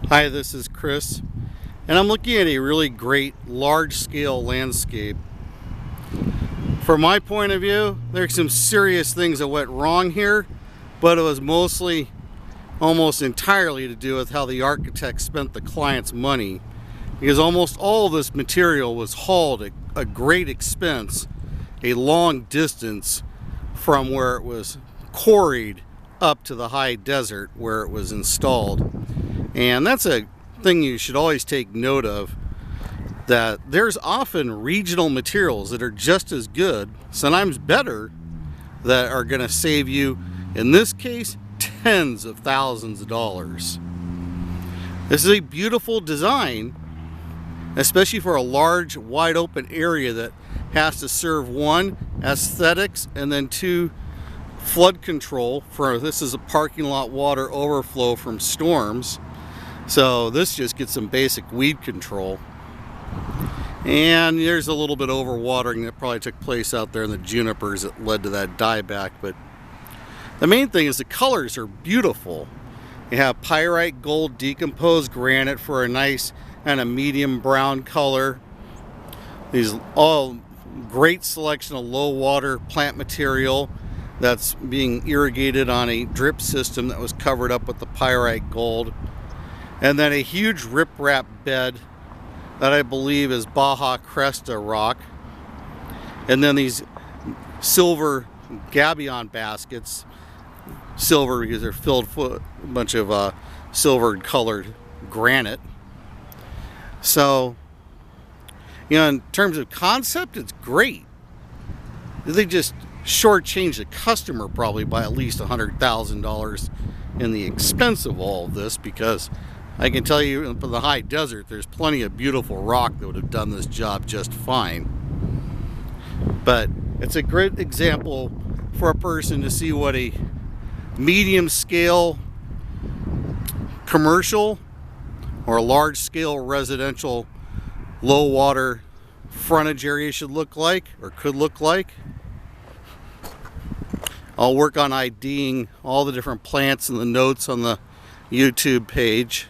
Hi, this is Chris, and I'm looking at a really great large-scale landscape. From my point of view, there's some serious things that went wrong here, but it was mostly, almost entirely to do with how the architect spent the client's money, because almost all of this material was hauled at a great expense, a long distance from where it was quarried up to the high desert where it was installed. And that's a thing you should always take note of, that there's often regional materials that are just as good, sometimes better, that are going to save you, in this case, tens of thousands of dollars. This is a beautiful design, especially for a large, wide open area that has to serve one, aesthetics, and then two, flood control. This is a parking lot water overflow from storms. So this just gets some basic weed control. And there's a little bit of overwatering that probably took place out there in the junipers that led to that dieback. But the main thing is the colors are beautiful. You have pyrite gold decomposed granite for a nice kind of medium brown color. These all great selection of low water plant material that's being irrigated on a drip system that was covered up with the pyrite gold. And then a huge riprap bed that I believe is Baja Cresta rock. And then these silver gabion baskets, silver because they're filled with a bunch of silver colored granite. So, in terms of concept, it's great. They just shortchanged the customer probably by at least $100,000 in the expense of all of this, because I can tell you, in the high desert, there's plenty of beautiful rock that would have done this job just fine. But it's a great example for a person to see what a medium scale commercial or a large scale residential low water frontage area should look like, or could look like. I'll work on IDing all the different plants and the notes on the YouTube page.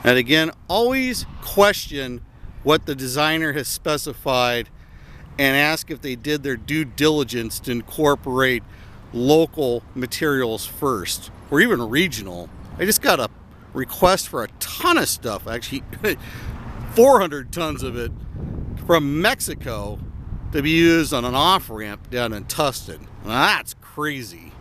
And again, always question what the designer has specified and ask if they did their due diligence to incorporate local materials first, or even regional. I just got a request for a ton of stuff, actually 400 tons of it, from Mexico to be used on an off-ramp down in Tustin. Now, that's crazy.